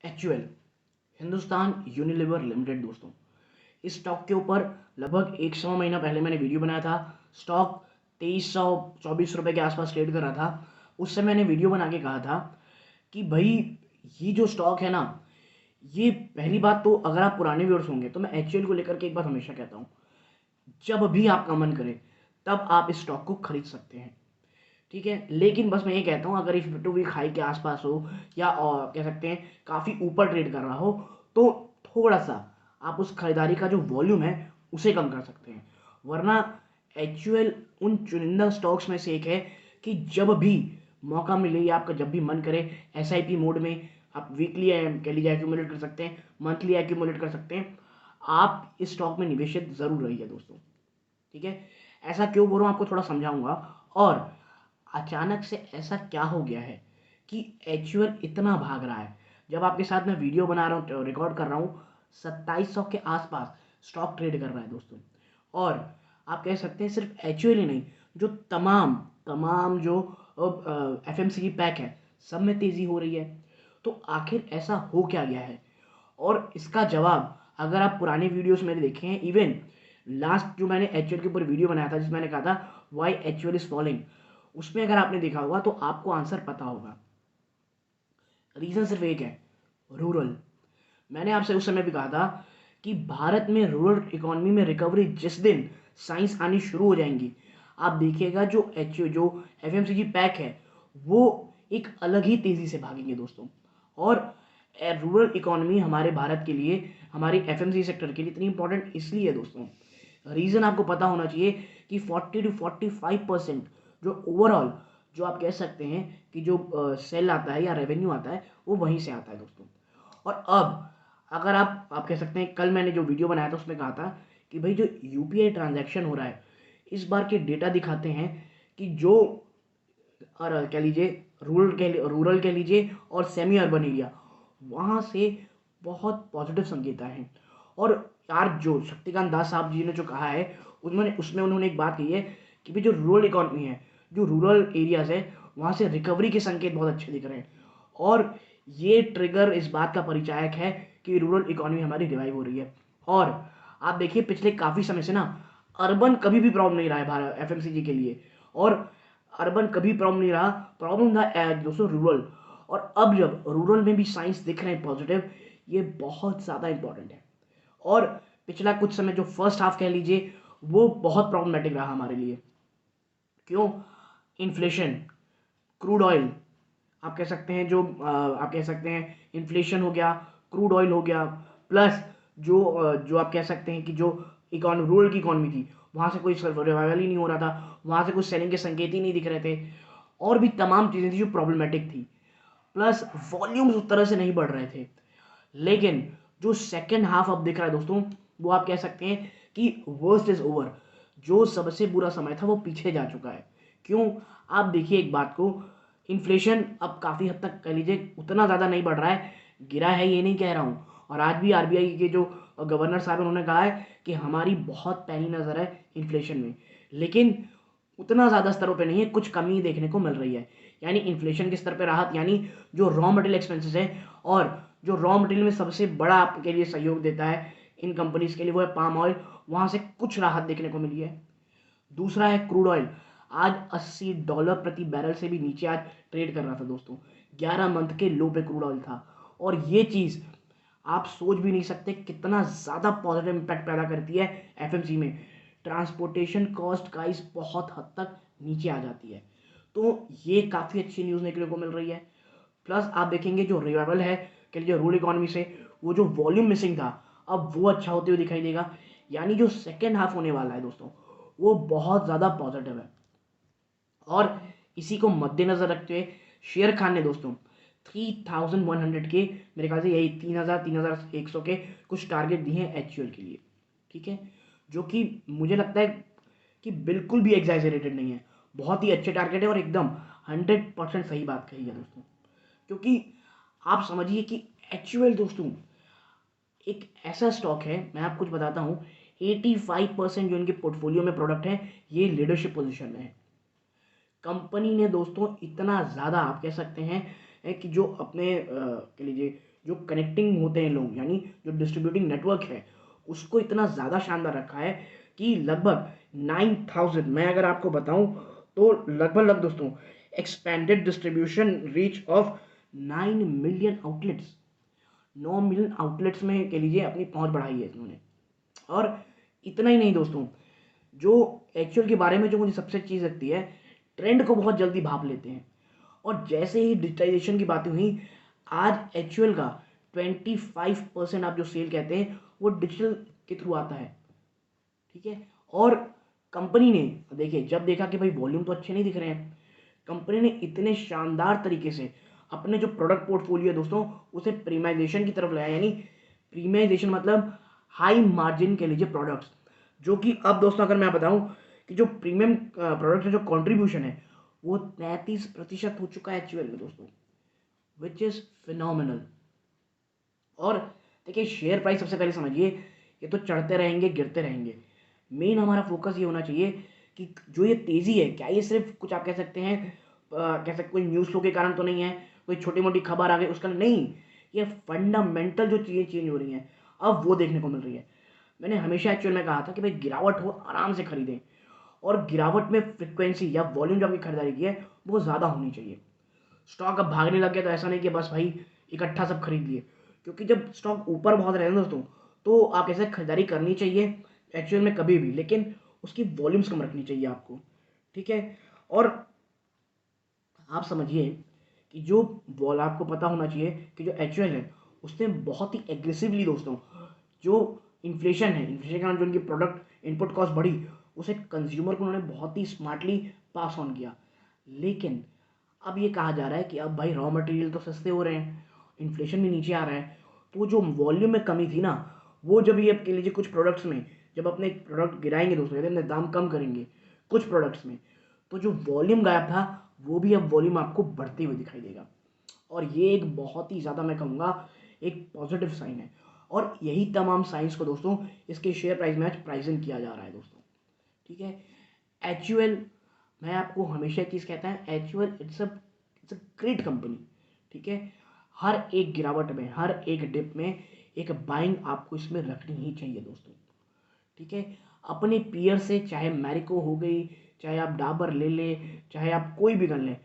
HUL Hindustan Unilever limited दोस्तों, इस stock के ऊपर लगभग एक सवा महीना पहले मैंने वीडियो बनाया था। स्टॉक 2324 रुपये के आसपास ट्रेड कर रहा था। उससे मैंने वीडियो बना के कहा था कि भाई ये जो स्टॉक है ना, ये पहली बात तो अगर आप पुराने व्यूअर्स होंगे तो मैं एचयूएल को लेकर के एक बात हमेशा कहता हूँ, जब भी आपका मन करे तब आप इस स्टॉक को खरीद सकते हैं। ठीक है, लेकिन बस मैं ये कहता हूँ अगर इस टू वीक हाई के आसपास हो या कह सकते हैं काफ़ी ऊपर ट्रेड कर रहा हो तो थोड़ा सा आप उस खरीदारी का जो वॉल्यूम है उसे कम कर सकते हैं। वरना एचयूएल उन चुनिंदा स्टॉक्स में से एक है कि जब भी मौका मिले या आपका जब भी मन करे एसआईपी मोड में आप वीकली कह लीजिए एक्यूमुलेट कर सकते हैं, मंथली एक्यूमुलेट कर सकते हैं। आप इस स्टॉक में निवेशित जरूर रहिए दोस्तों। ठीक है, ऐसा क्यों बोल रहा हूँ आपको थोड़ा समझाऊंगा। और अचानक से ऐसा क्या हो गया है कि एचयूएल इतना भाग रहा है। जब आपके साथ मैं वीडियो बना रहा हूँ, रिकॉर्ड कर रहा हूँ, 2700 के आसपास स्टॉक ट्रेड कर रहा है दोस्तों। और आप कह सकते हैं सिर्फ एचयूएल ही नहीं, जो तमाम तमाम जो एफएमसीजी पैक है सब में तेजी हो रही है। तो आखिर ऐसा हो क्या गया है, और इसका जवाब अगर आप पुराने वीडियोस मेरे देखे हैं, इवन लास्ट जो मैंने एचयूएल के ऊपर वीडियो बनाया था जिसमें मैंने कहा था वाई एचयूएल इज फॉलिंग, उसमें अगर आपने देखा होगा तो आपको आंसर पता होगा। रीजन सिर्फ एक है, रूरल। मैंने आपसे उस समय भी कहा था कि भारत में रूरल इकोनॉमी में रिकवरी जिस दिन साइंस आनी शुरू हो जाएंगी, आप देखिएगा जो एफएमसीजी पैक है वो एक अलग ही तेजी से भागेंगे दोस्तों। और रूरल इकोनॉमी हमारे भारत के लिए, हमारी एफएमसीजी सेक्टर के लिए इतनी इंपॉर्टेंट इसलिए है दोस्तों, रीज़न आपको पता होना चाहिए कि 40 to 45% जो ओवरऑल जो आप कह सकते हैं कि जो सेल आता है या रेवेन्यू आता है वो वहीं से आता है दोस्तों। और अब अगर आप कह सकते हैं, कल मैंने जो वीडियो बनाया था उसमें कहा था कि भाई जो यूपीआई ट्रांजैक्शन हो रहा है, इस बार के डेटा दिखाते हैं कि जो और कह लीजिए रूरल कह लीजिए और सेमी अर्बन एरिया, वहाँ से बहुत पॉजिटिव संकेत आए हैं। और यार जो शक्तिकांत दास साहब जी ने जो कहा है उसमें उन्होंने एक बात कही है कि भाई जो रूरल इकॉनमी है, जो रूरल एरियाज है, वहाँ से रिकवरी के संकेत बहुत अच्छे दिख रहे हैं। और ये ट्रिगर इस बात का परिचायक है कि रूरल इकॉनमी हमारी रिवाइव हो रही है। और आप देखिए पिछले काफ़ी समय से ना अर्बन कभी भी प्रॉब्लम नहीं रहा है भारत एफएमसीजी के लिए, और अर्बन कभी प्रॉब्लम नहीं रहा, प्रॉब्लम था दोस्तों रूरल। और अब जब रूरल में भी साइंस दिख रहे हैं पॉजिटिव, ये बहुत ज़्यादा इंपॉर्टेंट है। और पिछला कुछ समय जो फर्स्ट हाफ कह लीजिए वो बहुत प्रॉब्लमेटिक रहा हमारे लिए। क्यों? इन्फ्लेशन, क्रूड ऑयल, आप कह सकते हैं आप कह सकते हैं इन्फ्लेशन हो गया, क्रूड ऑयल हो गया, प्लस जो आप कह सकते हैं कि जो रूरल की इकॉनमी थी वहाँ से कोई रिवाइवल ही नहीं हो रहा था, वहाँ से कुछ सेलिंग के संकेत ही नहीं दिख रहे थे, और भी तमाम चीज़ें थी जो प्रॉब्लमेटिक थी। प्लस वॉल्यूम्स उस तरह से नहीं बढ़ रहे थे। लेकिन जो सेकेंड हाफ अब दिख रहा है दोस्तों, वो आप कह सकते हैं कि वर्स्ट इज ओवर। जो सबसे बुरा समय था वो पीछे जा चुका है। क्यों? आप देखिए एक बात को, इन्फ्लेशन अब काफ़ी हद तक कह लीजिए उतना ज़्यादा नहीं बढ़ रहा है, गिरा है ये नहीं कह रहा हूँ। और आज भी आरबीआई के जो गवर्नर साहब हैं उन्होंने कहा है कि हमारी बहुत पैनी नज़र है इन्फ्लेशन में, लेकिन उतना ज़्यादा स्तरों पे नहीं है, कुछ कमी देखने को मिल रही है। यानी इन्फ्लेशन के स्तर पे राहत, यानी जो रॉ मटेरियल एक्सपेंसेस है, और जो रॉ मटेरियल में सबसे बड़ा आपके लिए सहयोग देता है इन कंपनीज के लिए वो है पाम ऑयल, वहाँ से कुछ राहत देखने को मिली है। दूसरा है क्रूड ऑयल, आज $80 प्रति बैरल से भी नीचे आज ट्रेड कर रहा था दोस्तों। 11 मंथ के लो पे क्रूड ऑयल था। और ये चीज़ आप सोच भी नहीं सकते कितना ज़्यादा पॉजिटिव इम्पैक्ट पैदा करती है एफएमसी में। ट्रांसपोर्टेशन कॉस्ट गाइस बहुत हद तक नीचे आ जाती है। तो ये काफ़ी अच्छी न्यूज़ देखने को मिल रही है। प्लस आप देखेंगे जो रिवाइवल है कि जो रूरल इकोनॉमी से वो जो वॉल्यूम मिसिंग था अब वो अच्छा होते हुए दिखाई देगा। यानी जो सेकेंड हाफ होने वाला है दोस्तों वो बहुत ज़्यादा पॉजिटिव है। और इसी को मद्देनजर रखते हुए शेर खान ने दोस्तों 3100 के, मेरे ख्याल से यही 3100 के कुछ टारगेट दिए हैं एचयूएल के लिए। ठीक है, जो कि मुझे लगता है कि बिल्कुल भी एग्जैजरेटेड नहीं है, बहुत ही अच्छे टारगेट है और एकदम 100% सही बात कही है दोस्तों। क्योंकि आप समझिए कि एचयूएल दोस्तों एक ऐसा स्टॉक है, मैं आपको कुछ बताता हूँ, 85% जो इनके पोर्टफोलियो में प्रोडक्ट है ये लीडरशिप पोजीशन में है। कंपनी ने दोस्तों इतना ज़्यादा आप कह सकते हैं कि जो अपने कह लीजिए जो कनेक्टिंग होते हैं लोग, यानी जो डिस्ट्रीब्यूटिंग नेटवर्क है, उसको इतना ज़्यादा शानदार रखा है कि लगभग 9000, मैं अगर आपको बताऊं तो लगभग दोस्तों expanded distribution reach of 9 million outlets, 9 million outlets में कह लीजिए अपनी पहुंच बढ़ाई है इन्होंने। और इतना ही नहीं दोस्तों, जो एक्चुअल के बारे में जो मुझे सबसे चीज़ लगती है, ट्रेंड को बहुत जल्दी भाप लेते हैं। और जैसे ही डिजिटाइजेशन की बातें हुई, आज एक्चुअल का 25% आप जो सेल कहते हैं वो डिजिटल के थ्रू आता है, ठीक है। और कंपनी ने देखिए, जब देखा कि भाई वॉल्यूम तो अच्छे नहीं दिख रहे हैं, कंपनी ने इतने शानदार तरीके से अपने जो प्रोडक्ट पोर्टफोलियो है दोस्तों, उसे प्रीमाइजेशन की तरफ लाया। यानी प्रीमाइजेशन मतलब हाई मार्जिन के लीजिए प्रोडक्ट्स, जो कि अब दोस्तों अगर मैं बताऊं कि जो प्रीमियम प्रोडक्ट है, जो कंट्रीब्यूशन है वो 33% हो चुका है एक्चुअल में दोस्तों, विच इज़ फिनोमिनल। और देखिए, शेयर प्राइस सबसे पहले समझिए, ये तो चढ़ते रहेंगे गिरते रहेंगे। मेन हमारा फोकस ये होना चाहिए कि जो ये तेज़ी है, क्या ये सिर्फ कुछ आप कह सकते हैं कह सकते कोई न्यूज़ फ्लो के कारण तो नहीं है, कोई छोटी मोटी खबर आ गई उसका नहीं, ये फंडामेंटल जो चीज़ें चेंज हो रही हैं अब वो देखने को मिल रही है। मैंने हमेशा एक्चुअल में कहा था कि भाई गिरावट हो आराम से खरीदें, और गिरावट में फ्रिक्वेंसी या वॉल्यूम जो आपकी खरीदारी की है वो ज़्यादा होनी चाहिए। स्टॉक अब भागने लग गया तो ऐसा नहीं कि बस भाई इकट्ठा सब खरीद लिए, क्योंकि जब स्टॉक ऊपर बहुत रहे हैं दोस्तों, तो आप ऐसे खरीदारी करनी चाहिए एक्चुअल में कभी भी, लेकिन उसकी वॉल्यूम्स कम रखनी चाहिए आपको, ठीक है। और आप समझिए कि जो वॉल आपको पता होना चाहिए कि जो एक्चुअल है उसने बहुत ही एग्रेसिवली दोस्तों, जो इन्फ्लेशन है, इन्फ्लेशन के कारण जो उनकी प्रोडक्ट इनपुट कॉस्ट बढ़ी, उसे कंज्यूमर को उन्होंने बहुत ही स्मार्टली पास ऑन किया। लेकिन अब ये कहा जा रहा है कि अब भाई रॉ मटेरियल तो सस्ते हो रहे हैं, इन्फ्लेशन भी नीचे आ रहा है, तो जो वॉल्यूम में कमी थी ना, वो जब ये अब कह लीजिए कुछ प्रोडक्ट्स में जब अपने प्रोडक्ट गिराएंगे दोस्तों, यदि अपने दाम कम करेंगे कुछ प्रोडक्ट्स में, तो जो वॉल्यूम गायब था वो भी अब वॉल्यूम आपको बढ़ते हुए दिखाई देगा। और ये एक बहुत ही ज़्यादा मैं कहूँगा एक पॉजिटिव साइन है। और यही तमाम साइंस को दोस्तों इसके शेयर प्राइस में आज प्राइसिंग किया जा रहा है दोस्तों, ठीक है। एचयूएल, मैं आपको हमेशा एक चीज़ कहता है, HUL it's a great company, ठीक है। हर एक गिरावट में, हर एक डिप में एक बाइंग आपको इसमें रखनी ही चाहिए दोस्तों, ठीक है। अपने पीयर से, चाहे मैरिको हो गई, चाहे आप डाबर ले लें, चाहे आप कोई भी कर लें,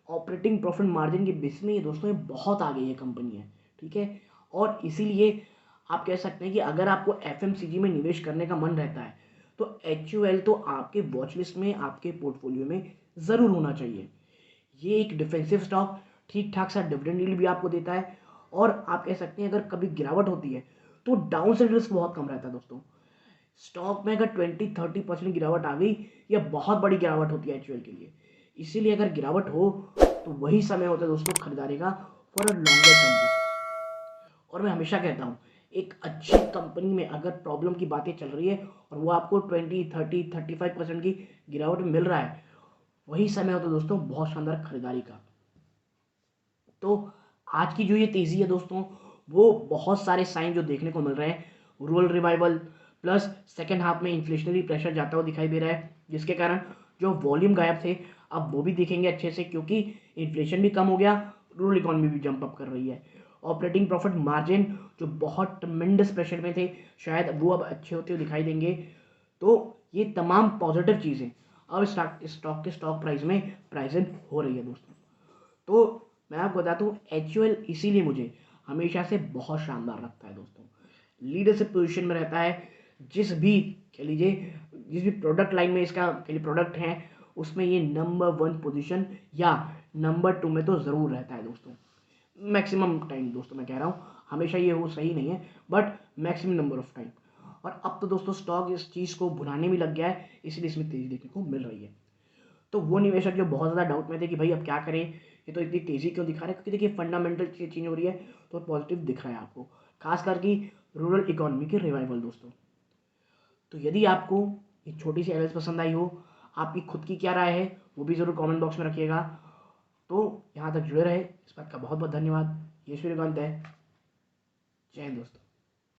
ऑपरेटिंग प्रॉफिट मार्जिन के बेस में ये दोस्तों ये बहुत आगे ये कंपनी है, ठीक है। और इसीलिए आप कह सकते हैं कि अगर आपको एफएमसीजी में निवेश करने का मन रहता है तो एचयूएल तो आपके वॉच लिस्ट में, आपके पोर्टफोलियो में ज़रूर होना चाहिए। ये एक डिफेंसिव स्टॉक ठीक ठाक सा डिविडेंड यील्ड भी आपको देता है, और आप कह सकते हैं अगर कभी गिरावट होती है तो डाउन साइड रिस्क बहुत कम रहता है दोस्तों। स्टॉक में अगर 20-30% गिरावट आ गई, यह बहुत बड़ी गिरावट होती है एचयूएल के लिए। इसीलिए अगर गिरावट हो तो वही समय होता है दोस्तों खरीदारी का for a longer term basis. और मैं हमेशा कहता हूँ, एक अच्छी कंपनी में अगर प्रॉब्लम की बातें चल रही है और वो आपको 20-30-35% की गिरावट में मिल रहा है, वही समय होता है दोस्तों बहुत शानदार खरीदारी का। तो आज की जो ये तेज़ी है दोस्तों, वो बहुत सारे साइन जो देखने को मिल रहे हैं, rural revival plus second half में इन्फ्लेशनरी प्रेशर जाता हुआ दिखाई दे रहा है, जिसके कारण जो वॉल्यूम गायब थे अब वो भी दिखेंगे अच्छे से, क्योंकि इन्फ्लेशन भी कम हो गया, रूरल इकॉनमी भी जंप अप कर रही है। ऑपरेटिंग प्रॉफिट मार्जिन जो बहुत ट्मेंडस प्रेशर में थे, शायद वो अब अच्छे होते हुए दिखाई देंगे। तो ये तमाम पॉजिटिव चीज़ें अब स्टॉक के स्टॉक प्राइस में प्राइसिंग हो रही है दोस्तों। तो मैं आपको बताता हूँ, एचयूएल इसीलिए मुझे हमेशा से बहुत शानदार लगता है दोस्तों। लीडरशिप पोजीशन में रहता है, जिस भी कह लीजिए जिस भी प्रोडक्ट लाइन में इसका कह लीजिए प्रोडक्ट है, उसमें ये नंबर 1 पोजीशन या नंबर 2 में तो ज़रूर रहता है दोस्तों। मैक्सिमम टाइम दोस्तों मैं कह रहा हूँ, हमेशा ये हो सही नहीं है, but maximum number of time. और अब तो दोस्तों स्टॉक इस चीज़ को भुनाने भी लग गया है, इसलिए इसमें तेज़ी देखने को मिल रही है। तो वो निवेशक जो बहुत ज़्यादा डाउट में थे कि भाई अब क्या करें, ये तो इतनी तेज़ी क्यों दिखा रहे हैं, क्योंकि देखिए फंडामेंटल चीज़ चेंज हो रही है, तो पॉजिटिव दिख रहा है आपको, खास करके रूरल इकोनॉमी के रिवाइवल दोस्तों। तो यदि आपको ये छोटी सी एनालिसिस पसंद आई हो, आपकी खुद की क्या राय है वो भी ज़रूर कमेंट बॉक्स में रखिएगा। तो यहाँ तक जुड़े रहे, इस बात का बहुत बहुत धन्यवाद। ये सूर्यकांत है। जय हिंद दोस्तों।